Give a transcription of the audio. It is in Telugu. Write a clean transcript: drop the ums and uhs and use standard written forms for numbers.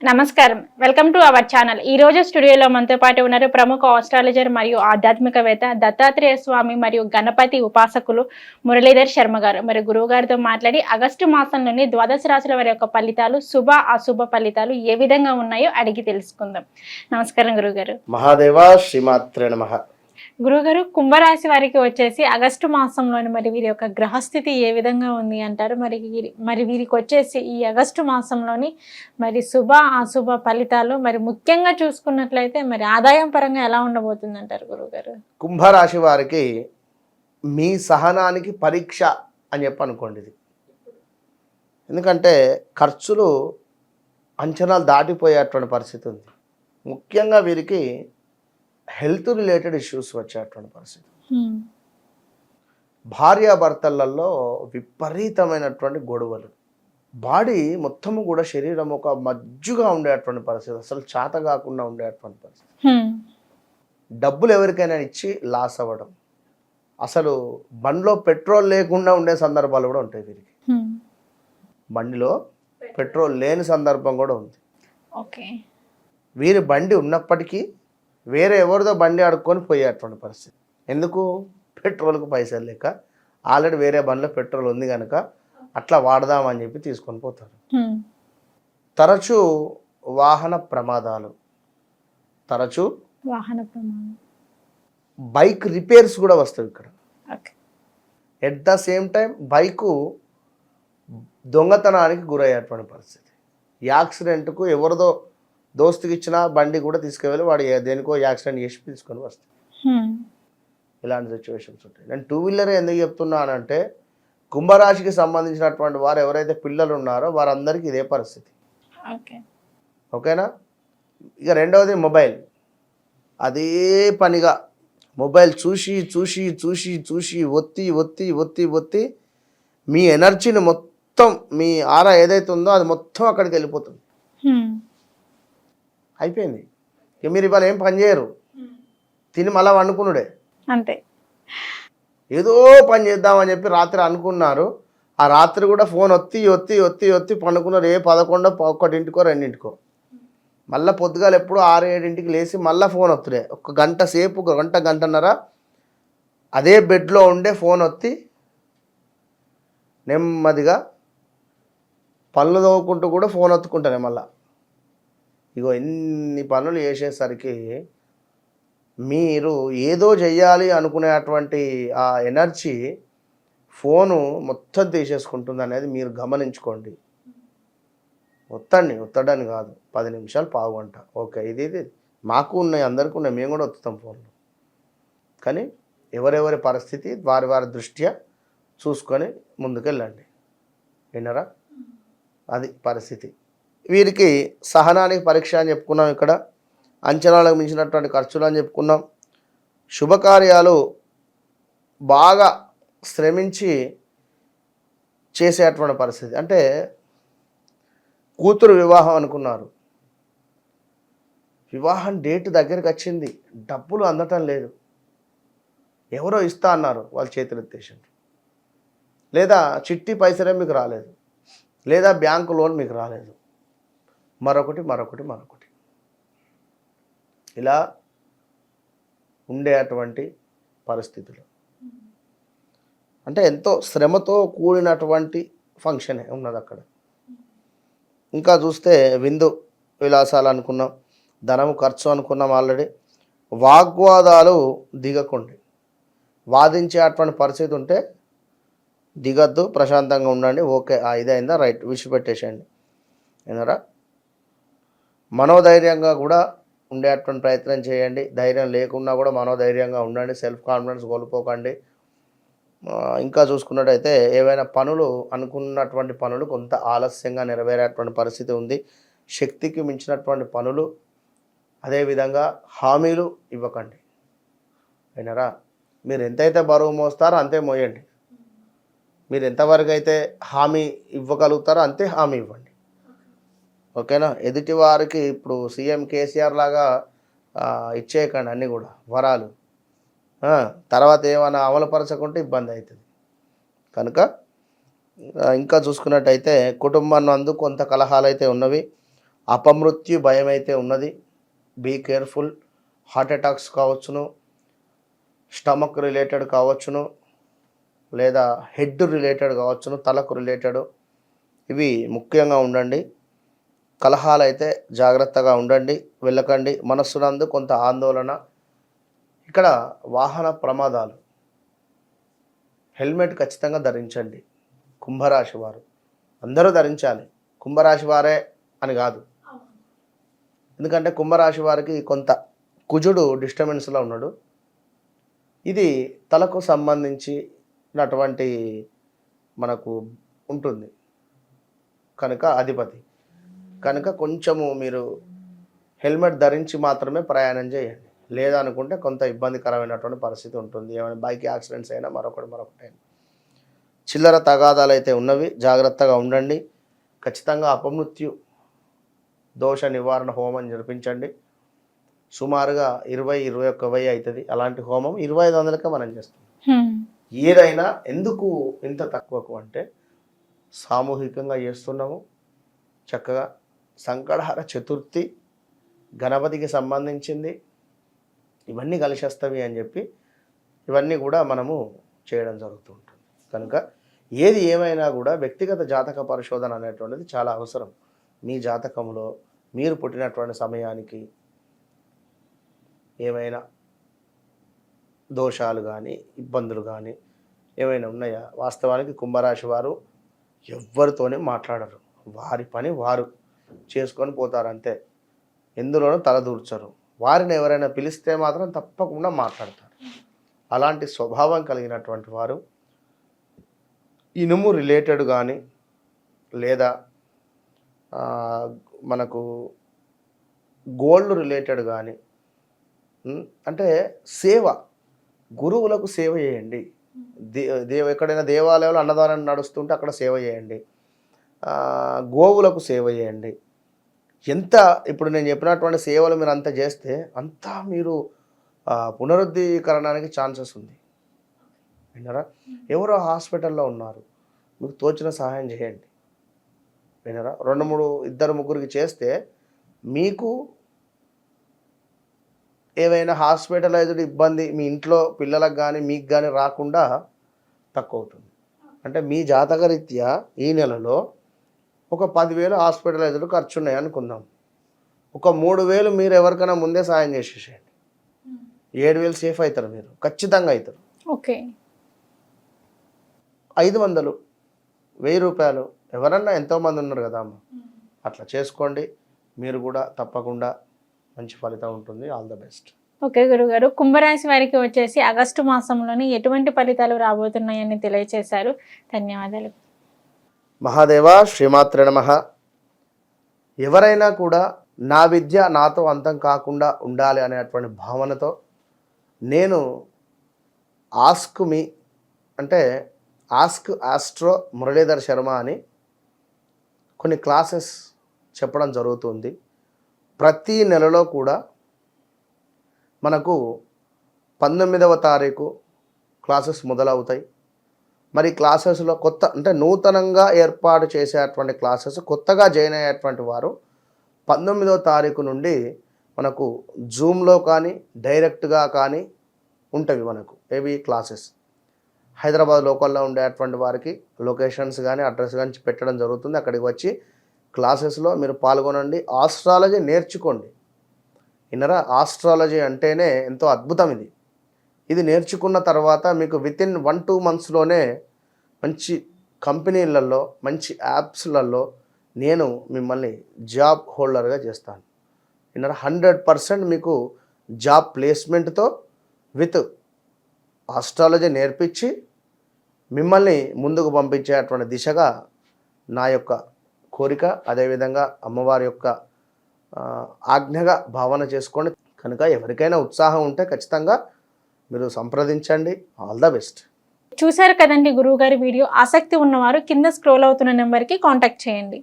నమస్కారం. Welcome to our channel. ఈ రోజు స్టూడియోలో మనతో పాటు ఉన్నారు ప్రముఖ ఆస్ట్రాలజర్ మరియు ఆధ్యాత్మికవేత్త దత్తాత్రేయ స్వామి మరియు గణపతి ఉపాసకులు మురళీధర్ శర్మ గారు. మరి గురువు గారితో మాట్లాడి ఆగస్టు మాసంలోని ద్వాదశ రాశుల వారి యొక్క ఫలితాలు, శుభ అశుభ ఫలితాలు ఏ విధంగా ఉన్నాయో అడిగి తెలుసుకుందాం. నమస్కారం గురువుగారు. మహాదేవా శ్రీమాత్రే నమః. గురుగారు, కుంభరాశి వారికి వచ్చేసి ఆగస్టు మాసంలోని మరి వీరి యొక్క గ్రహస్థితి ఏ విధంగా ఉంది అంటారు? మరి వీరికి వచ్చేసి ఈ ఆగస్టు మాసంలోని మరి శుభ అశుభ ఫలితాలు మరి ముఖ్యంగా చూసుకున్నట్లయితే మరి ఆదాయం పరంగా ఎలా ఉండబోతుంది అంటారు గురుగారు? కుంభరాశి వారికి మీ సహనానికి పరీక్ష అని చెప్పి అనుకోండి ఇది. ఎందుకంటే ఖర్చులు అంచనాలు దాటిపోయేటువంటి పరిస్థితి ఉంది. ముఖ్యంగా వీరికి హెల్త్ రిలేటెడ్ ఇష్యూస్ వచ్చేటువంటి పరిస్థితి. భార్యాభర్తలలో విపరీతమైనటువంటి గొడవలు, బాడీ మొత్తము కూడా శరీరం ఒక మజ్జుగా ఉండేటువంటి పరిస్థితి, అసలు చేత కాకుండా ఉండేటువంటి పరిస్థితి. డబ్బులు ఎవరికైనా ఇచ్చి లాస్ అవ్వడం, అసలు బండిలో పెట్రోల్ లేకుండా ఉండే సందర్భాలు కూడా ఉంటాయి వీరికి. బండిలో పెట్రోల్ లేని సందర్భం కూడా ఉంది. వీరి బండి ఉన్నప్పటికీ వేరే ఎవరిదో బండి ఆడుకొని పోయేటువంటి పరిస్థితి. ఎందుకు? పెట్రోల్కు పైసలు లేక, ఆల్రెడీ వేరే బండిలో పెట్రోల్ ఉంది కనుక అట్లా వాడదామని చెప్పి తీసుకొని పోతారు. తరచూ వాహన ప్రమాదాలు, బైక్ రిపేర్స్ కూడా వస్తాయి ఇక్కడ. At the same time bike దొంగతనానికి గురయ్యేటువంటి పరిస్థితి. యాక్సిడెంట్కు ఎవరిదో దోస్తుకి ఇచ్చిన బండి కూడా తీసుకువెళ్ళి వాడు దేనికో యాక్సిడెంట్ చేసి తీసుకొని వస్తాడు. ఇలాంటి సిచ్యువేషన్స్ ఉంటాయి. నేను టూ వీలర్ ఎందుకు చెప్తున్నానంటే, కుంభరాశికి సంబంధించినటువంటి వారు ఎవరైతే పిల్లలు ఉన్నారో వారందరికీ ఇదే పరిస్థితి. ఓకేనా? ఇక రెండవది మొబైల్. అదే పనిగా మొబైల్ చూసి చూసి చూసి చూసి ఒత్తి ఒత్తి ఒత్తి ఒత్తి మీ ఎనర్జీని మొత్తం, మీ ఆరా ఏదైతే ఉందో అది మొత్తం అక్కడికి వెళ్ళిపోతుంది. అయిపోయింది. ఇక మీరు ఇవాళ ఏం పని చేయరు, తిని మళ్ళీ వండుకున్నాడే అంతే. ఏదో పని చేద్దామని చెప్పి రాత్రి అనుకున్నారు, ఆ రాత్రి కూడా ఫోన్ ఒత్తి ఒత్తి ఒత్తి ఒత్తి పండుకున్నారు. 11, 1, 2, మళ్ళీ పొద్దుగాలు ఎప్పుడు 6, 7 లేచి మళ్ళీ ఫోన్ ఒత్తుడే. ఒక గంట సేపు, ఒక గంట, గంటన్నర అదే బెడ్లో ఉండే ఫోన్ ఒత్తి నెమ్మదిగా పళ్ళు తవ్వుకుంటూ కూడా ఫోన్ ఒత్తుకుంటానే మళ్ళా. ఇగో ఇన్ని పనులు చేసేసరికి మీరు ఏదో చెయ్యాలి అనుకునేటువంటి ఆ ఎనర్జీ ఫోను మొత్తం తీసేసుకుంటుంది అనేది మీరు గమనించుకోండి. ఒత్తడని కాదు, 10 నిమిషాలు, పావు గంట, ఓకే. ఇది మాకు ఉన్నాయి, అందరికీ ఉన్నాయి, మేము కూడా ఒత్తుతాం ఫోన్లో. కానీ ఎవరెవరి పరిస్థితి వారి వారి దృష్ట్యా చూసుకొని ముందుకెళ్ళండి. విన్నారా? అది పరిస్థితి. వీరికి సహనానికి పరీక్ష అని చెప్పుకున్నాం, ఇక్కడ అంచనాలకు మించినటువంటి ఖర్చులు అని చెప్పుకున్నాం. శుభకార్యాలు బాగా శ్రమించి చేసేటువంటి పరిస్థితి. అంటే కూతురు వివాహం అనుకున్నారు, వివాహం డేట్ దగ్గరికి వచ్చింది, డబ్బులు అందటం లేదు, ఎవరో ఇస్తా అన్నారు వాళ్ళ చేతులు ఎత్తేసిండ్రు, లేదా చిట్టి పైసలే మీకు రాలేదు, లేదా బ్యాంకు లోన్ మీకు రాలేదు, మరొకటి మరొకటి మరొకటి, ఇలా ఉండేటువంటి పరిస్థితులు. అంటే ఎంతో శ్రమతో కూడినటువంటి ఫంక్షనే ఉన్నది అక్కడ. ఇంకా చూస్తే విందు విలాసాలు అనుకున్నాం, ధనము ఖర్చు అనుకున్నాం ఆల్రెడీ. వాగ్వాదాలు దిగకండి, వాదించేటువంటి పరిస్థితి ఉంటే దిగద్దు, ప్రశాంతంగా ఉండండి. Okay, ఇదైందా, right, విడిచిపెట్టేసేయండి. ఏనారా? మనోధైర్యంగా కూడా ఉండేటువంటి ప్రయత్నం చేయండి. ధైర్యం లేకున్నా కూడా మనోధైర్యంగా ఉండండి, సెల్ఫ్ కాన్ఫిడెన్స్ కోల్పోకండి. ఇంకా చూసుకున్నట్టయితే ఏవైనా పనులు, అనుకున్నటువంటి పనులు కొంత ఆలస్యంగా నెరవేరేటువంటి పరిస్థితి ఉంది. శక్తికి మించినటువంటి పనులు, అదేవిధంగా హామీలు ఇవ్వకండి. అయినరా? మీరు ఎంతైతే బరువు మోస్తారో అంతే మోయండి. మీరు ఎంతవరకు అయితే హామీ ఇవ్వగలుగుతారో అంతే హామీ ఇవ్వండి. ఓకేనా? ఎదుటి వారికి ఇప్పుడు సీఎం కేసీఆర్ లాగా ఇచ్చేయకండి అన్నీ కూడా వరాలు. తర్వాత ఏమైనా అమలుపరచకుంటే ఇబ్బంది అవుతుంది. కనుక ఇంకా చూసుకున్నట్టయితే కుటుంబం నందు కొంత కలహాలు అయితే ఉన్నవి. అపమృత్యు భయం అయితే ఉన్నది. Be careful. హార్ట్ అటాక్స్ కావచ్చును, స్టమక్ రిలేటెడ్ కావచ్చును, లేదా హెడ్ రిలేటెడ్ కావచ్చును, తలకు రిలేటెడ్. ఇవి ముఖ్యంగా ఉండండి. కలహాలు అయితే జాగ్రత్తగా ఉండండి, వెళ్ళకండి. మనస్సునందు కొంత ఆందోళన. ఇక్కడ వాహన ప్రమాదాలు, హెల్మెట్ ఖచ్చితంగా ధరించండి. కుంభరాశి వారు అందరూ ధరించాలి, కుంభరాశి వారే అని కాదు. ఎందుకంటే కుంభరాశి వారికి కొంత కుజుడు డిస్టర్బెన్స్లో ఉన్నాడు. ఇది తలకు సంబంధించినటువంటి మనకు ఉంటుంది కనుక అధిపతి కనుక కొంచెము మీరు హెల్మెట్ ధరించి మాత్రమే ప్రయాణం చేయండి. లేదా అనుకుంటే కొంత ఇబ్బందికరమైనటువంటి పరిస్థితి ఉంటుంది. ఏమైనా బైక్ యాక్సిడెంట్స్ అయినా మరొకటి అయినా. చిల్లర తగాదాలు అయితే ఉన్నవి, జాగ్రత్తగా ఉండండి. ఖచ్చితంగా అపమృత్యు దోష నివారణ హోమం జరిపించండి. సుమారుగా 20-21,000 అవుతుంది. అలాంటి హోమం 2,500కే మనం చేస్తాం. ఏదైనా ఎందుకు ఇంత తక్కువకు అంటే సామూహికంగా చేస్తున్నాము. చక్కగా సంకటహర చతుర్థి, గణపతికి సంబంధించింది, ఇవన్నీ కలిసి వస్తవి అని చెప్పి ఇవన్నీ కూడా మనము చేయడం జరుగుతూ ఉంటుంది. కనుక ఏది ఏమైనా కూడా వ్యక్తిగత జాతక పరిశోధన అనేటువంటిది చాలా అవసరం. మీ జాతకంలో మీరు పుట్టినటువంటి సమయానికి ఏమైనా దోషాలు కానీ ఇబ్బందులు కానీ ఏమైనా ఉన్నాయా? వాస్తవానికి కుంభరాశి వారు ఎవ్వరితోనే మాట్లాడరు. వారి పని వారు చేసుకొని పోతారు అంతే. ఎందులోనూ తలదూర్చరు. వారిని ఎవరైనా పిలిస్తే మాత్రం తప్పకుండా మాట్లాడతారు. అలాంటి స్వభావం కలిగినటువంటి వారు ఇనుము రిలేటెడ్ కానీ లేదా మనకు గోల్డ్ రిలేటెడ్ కానీ అంటే సేవ, గురువులకు సేవ చేయండి. ఎక్కడైనా దేవాలయంలో అన్నదానం నడుస్తుంటే అక్కడ సేవ చేయండి. గోవులకు సేవ చేయండి. ఎంత ఇప్పుడు నేను చెప్పినటువంటి సేవలు మీరు అంత చేస్తే అంతా మీరు పునరుద్ధీకరణానికి ఛాన్సెస్ ఉంది. విన్నారా? ఎవరో హాస్పిటల్లో ఉన్నారు, మీకు తోచిన సహాయం చేయండి. విన్నారా? 2-3 చేస్తే మీకు ఏవైనా హాస్పిటలైజ్డ్ ఇబ్బంది మీ ఇంట్లో పిల్లలకు కానీ మీకు కానీ రాకుండా తక్కువ అవుతుంది. అంటే మీ జాతకరీత్యా ఈ నెలలో ఒక 10,000 హాస్పిటలైజ్డ్ ఖర్చు ఉన్నాయి అనుకుందాం. ఒక 3,000 మీరు ఎవరికైనా ముందే సాయం చేసేసేయండి. 7,000 సేఫ్ అవుతారు, మీరు ఖచ్చితంగా అవుతారు. ఓకే. 500, 1,000 రూపాయలు ఎవరన్నా ఎంతోమంది ఉన్నారు కదా అమ్మ, అట్లా చేసుకోండి. మీరు కూడా తప్పకుండా మంచి ఫలితం ఉంటుంది. All the best. ఓకే గురుగారు, కుంభరాశి వారికి వచ్చేసి ఆగస్టు మాసంలోని ఎటువంటి ఫలితాలు రాబోతున్నాయని తెలియజేశారు. ధన్యవాదాలు. మహాదేవ, శ్రీమాత్రే నమః. ఎవరైనా కూడా నా విద్య నాతో అంతం కాకుండా ఉండాలి అనేటువంటి భావనతో నేను ఆస్క్ మీ అంటే ఆస్క్ ఆస్ట్రో మురళీధర్ శర్మ అని కొన్ని క్లాసెస్ చెప్పడం జరుగుతుంది. ప్రతి నెలలో కూడా మనకు 19వ తారీఖు క్లాసెస్ మొదలవుతాయి. మరి క్లాసెస్లో కొత్త అంటే నూతనంగా ఏర్పాటు చేసేటువంటి క్లాసెస్, కొత్తగా జాయిన్ అయ్యేటువంటి వారు 19వ తారీఖు నుండి మనకు జూమ్లో కానీ డైరెక్ట్గా కానీ ఉంటవి మనకు ఏవి క్లాసెస్. హైదరాబాద్ లోకల్లో ఉండేటువంటి వారికి లొకేషన్స్ కానీ అడ్రస్ కానీ పెట్టడం జరుగుతుంది. అక్కడికి వచ్చి క్లాసెస్లో మీరు పాల్గొనండి. ఆస్ట్రాలజీ నేర్చుకోండి. ఇన్నరా? ఆస్ట్రాలజీ అంటేనే ఎంతో అద్భుతం. ఇది నేర్చుకున్న తర్వాత మీకు వితిన్ 1-2 మంత్స్లోనే మంచి కంపెనీలలో, మంచి యాప్స్లలో నేను మిమ్మల్ని జాబ్ హోల్డర్గా చేస్తాను. ఇన్నరా? 100% మీకు జాబ్ ప్లేస్మెంట్తో విత్ ఆస్ట్రాలజీ నేర్పించి మిమ్మల్ని ముందుకు పంపించేటువంటి దిశగా నా యొక్క కోరిక. అదేవిధంగా అమ్మవారి యొక్క ఆజ్ఞగా భావన చేసుకోండి. కనుక ఎవరికైనా ఉత్సాహం ఉంటే ఖచ్చితంగా మీరు సంప్రదించండి. All the best. చూశారు కదండి గురువుగారి వీడియో. ఆసక్తి ఉన్నవారు కింద స్క్రోల్ అవుతున్న నెంబర్కి కాంటాక్ట్ చేయండి.